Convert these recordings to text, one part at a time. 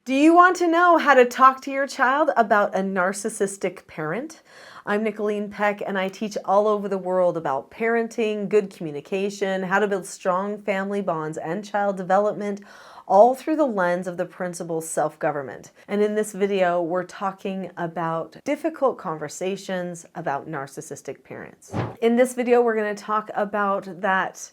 Do you want to know how to talk to your child about a narcissistic parent? I'm Nicholeen Peck, and I teach all over the world about parenting, good communication, how to build strong family bonds, and child development, all through the lens of the principle self-government. And in this video, we're talking about difficult conversations about narcissistic parents. In this video, we're going to talk about that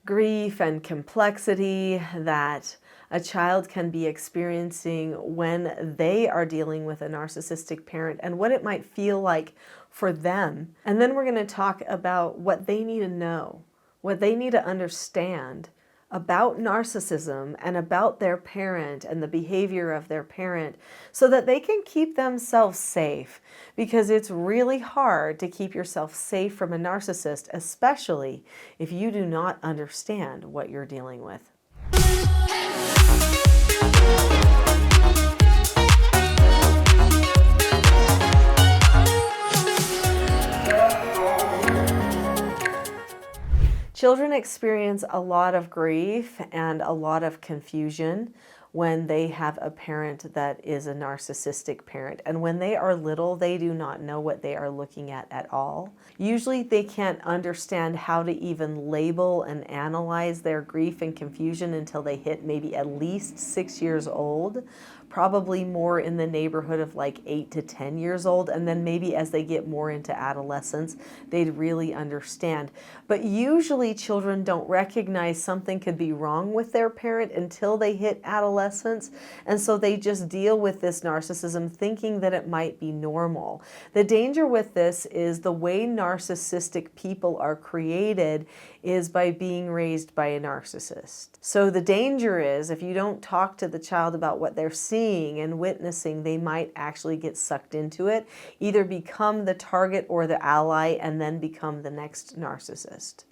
grief and complexity that a child can be experiencing when they are dealing with a narcissistic parent and what it might feel like for them. And then we're going to talk about what they need to know, what they need to understand about narcissism and about their parent and the behavior of their parent so that they can keep themselves safe, because it's really hard to keep yourself safe from a narcissist, especially if you do not understand what you're dealing with. Children experience a lot of grief and a lot of confusion when they have a parent that is a narcissistic parent. And when they are little, they do not know what they are looking at all. Usually they can't understand how to even label and analyze their grief and confusion until they hit maybe at least 6 years old. Probably more in the neighborhood of like 8 to 10 years old. And then maybe as they get more into adolescence, they'd really understand. But usually children don't recognize something could be wrong with their parent until they hit adolescence. And so they just deal with this narcissism thinking that it might be normal. The danger with this is the way narcissistic people are created is by being raised by a narcissist. So the danger is if you don't talk to the child about what they're seeing and witnessing, they might actually get sucked into it, either become the target or the ally, and then become the next narcissist,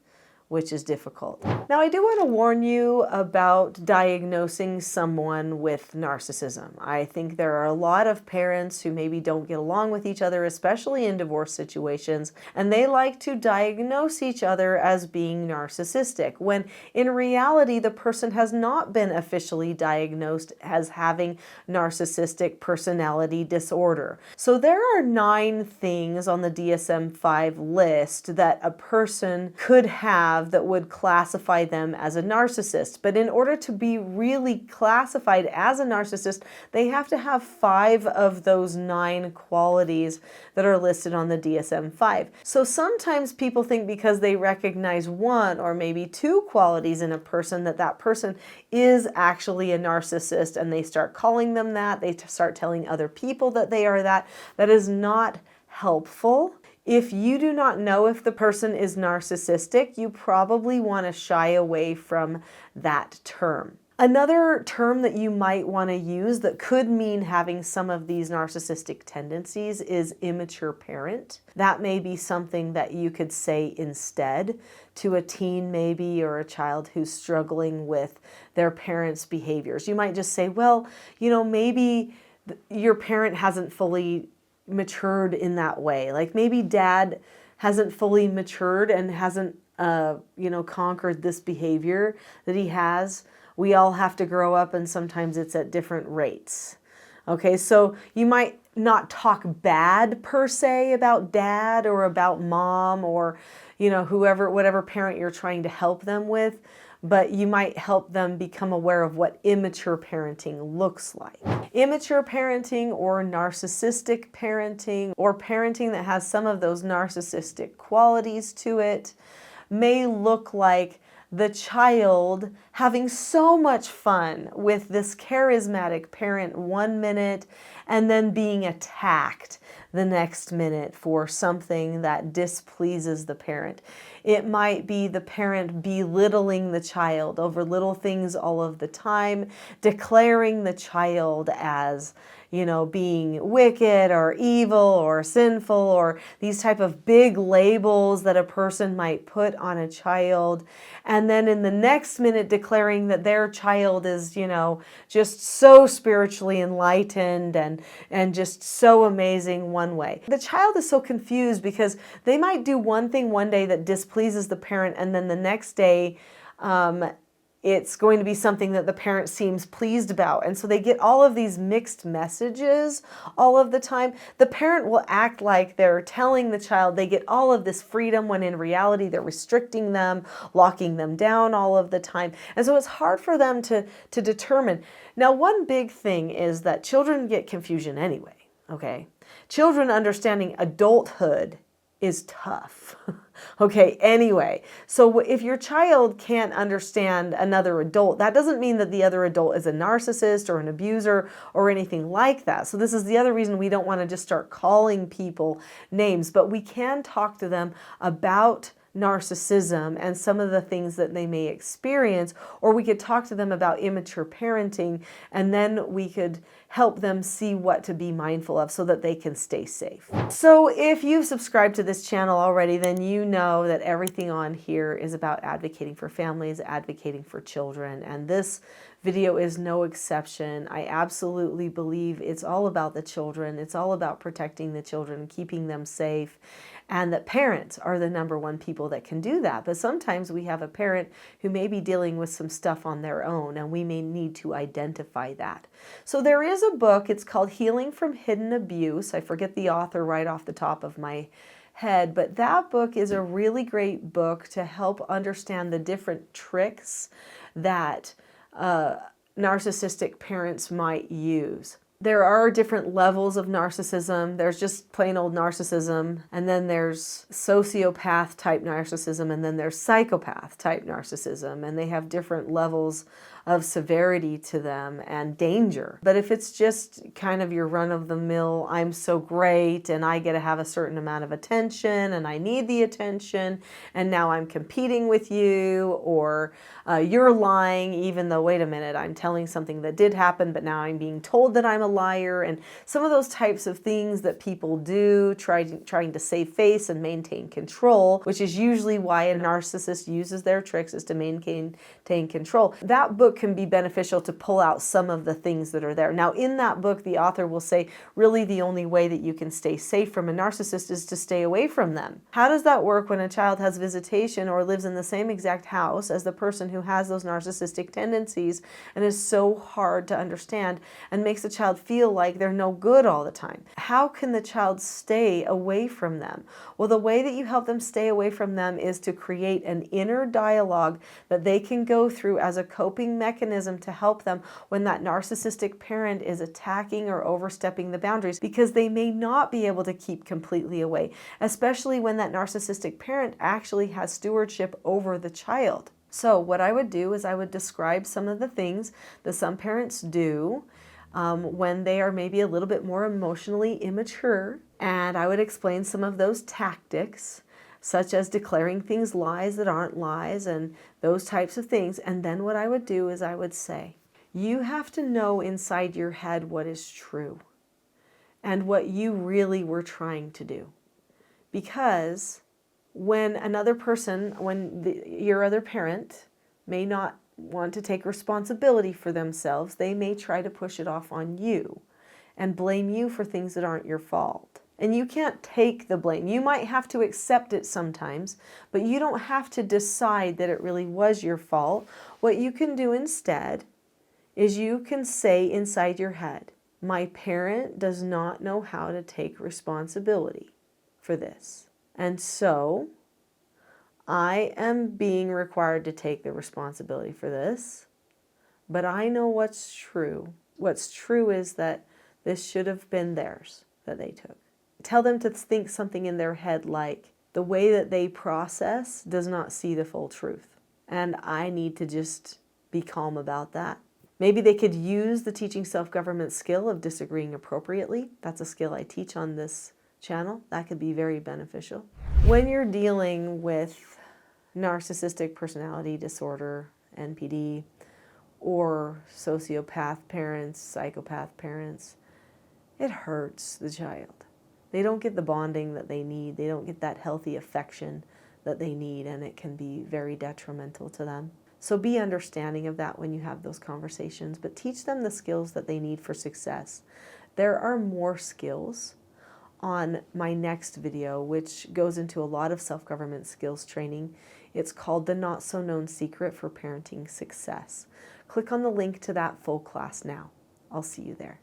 which is difficult. Now, I do want to warn you about diagnosing someone with narcissism. I think there are a lot of parents who maybe don't get along with each other, especially in divorce situations, and they like to diagnose each other as being narcissistic, when in reality, the person has not been officially diagnosed as having narcissistic personality disorder. So there are 9 things on the DSM-5 list that a person could have that would classify them as a narcissist. But in order to be really classified as a narcissist, they have to have 5 of those 9 qualities that are listed on the DSM-5. So sometimes people think because they recognize 1 or maybe 2 qualities in a person that that person is actually a narcissist, and they start calling them that. They start telling other people that they are that. That is not helpful. If you do not know if the person is narcissistic, you probably want to shy away from that term. Another term that you might want to use that could mean having some of these narcissistic tendencies is immature parent. That may be something that you could say instead to a teen maybe, or a child who's struggling with their parents' behaviors. You might just say, well, maybe your parent hasn't fully matured in that way. Like maybe dad hasn't fully matured and hasn't, conquered this behavior that he has. We all have to grow up, and sometimes it's at different rates. Okay, so you might not talk bad per se about dad or about mom or, whatever parent you're trying to help them with, but you might help them become aware of what immature parenting looks like. Immature parenting or narcissistic parenting, or parenting that has some of those narcissistic qualities to it, may look like the child having so much fun with this charismatic parent 1 minute and then being attacked the next minute for something that displeases the parent. It might be the parent belittling the child over little things all of the time, declaring the child as, being wicked or evil or sinful, or these type of big labels that a person might put on a child. And then in the next minute declaring that their child is, just so spiritually enlightened and just so amazing one way. The child is so confused because they might do one thing one day that displeases the parent, and then the next day, it's going to be something that the parent seems pleased about. And so they get all of these mixed messages all of the time. The parent will act like they're telling the child they get all of this freedom when in reality they're restricting them, locking them down all of the time. And so it's hard for them to determine. Now, one big thing is that children get confusion anyway, okay? Children understanding adulthood is tough. Okay, anyway, so if your child can't understand another adult, that doesn't mean that the other adult is a narcissist or an abuser or anything like that. So this is the other reason we don't want to just start calling people names, but we can talk to them about narcissism and some of the things that they may experience, or we could talk to them about immature parenting, and then we could help them see what to be mindful of so that they can stay safe. So if you've subscribed to this channel already, then you know that everything on here is about advocating for families, advocating for children, and this video is no exception. I absolutely believe it's all about the children. It's all about protecting the children, keeping them safe, and that parents are the #1 people that can do that. But sometimes we have a parent who may be dealing with some stuff on their own, and we may need to identify that. So there is a book, it's called Healing from Hidden Abuse. I forget the author right off the top of my head, but that book is a really great book to help understand the different tricks that narcissistic parents might use. There are different levels of narcissism. There's just plain old narcissism, and then there's sociopath type narcissism, and then there's psychopath type narcissism, and they have different levels of severity to them and danger. But if it's just kind of your run-of-the-mill, I'm so great and I get to have a certain amount of attention and I need the attention and now I'm competing with you, or you're lying even though, wait a minute, I'm telling something that did happen but now I'm being told that I'm a liar, and some of those types of things that people do, trying to save face and maintain control, which is usually why a narcissist uses their tricks, is to maintain control. That book can be beneficial to pull out some of the things that are there. Now, in that book, the author will say, really the only way that you can stay safe from a narcissist is to stay away from them. How does that work when a child has visitation or lives in the same exact house as the person who has those narcissistic tendencies and is so hard to understand and makes the child feel like they're no good all the time? How can the child stay away from them? Well, the way that you help them stay away from them is to create an inner dialogue that they can go through as a coping mechanism to help them when that narcissistic parent is attacking or overstepping the boundaries, because they may not be able to keep completely away, especially when that narcissistic parent actually has stewardship over the child. So what I would do is I would describe some of the things that some parents do when they are maybe a little bit more emotionally immature, and I would explain some of those tactics, such as declaring things lies that aren't lies and those types of things. And then what I would do is I would say, you have to know inside your head what is true and what you really were trying to do. Because when another person, your other parent may not want to take responsibility for themselves, they may try to push it off on you and blame you for things that aren't your fault. And you can't take the blame. You might have to accept it sometimes, but you don't have to decide that it really was your fault. What you can do instead is you can say inside your head, my parent does not know how to take responsibility for this. And so I am being required to take the responsibility for this, but I know what's true. What's true is that this should have been theirs that they took. Tell them to think something in their head like, the way that they process does not see the full truth. And I need to just be calm about that. Maybe they could use the teaching self-government skill of disagreeing appropriately. That's a skill I teach on this channel. That could be very beneficial. When you're dealing with narcissistic personality disorder, NPD, or sociopath parents, psychopath parents, it hurts the child. They don't get the bonding that they need. They don't get that healthy affection that they need, and it can be very detrimental to them. So be understanding of that when you have those conversations, but teach them the skills that they need for success. There are more skills on my next video, which goes into a lot of self-government skills training It's called The Not So Known Secret for Parenting Success. Click on the link to that full class now. I'll see you there.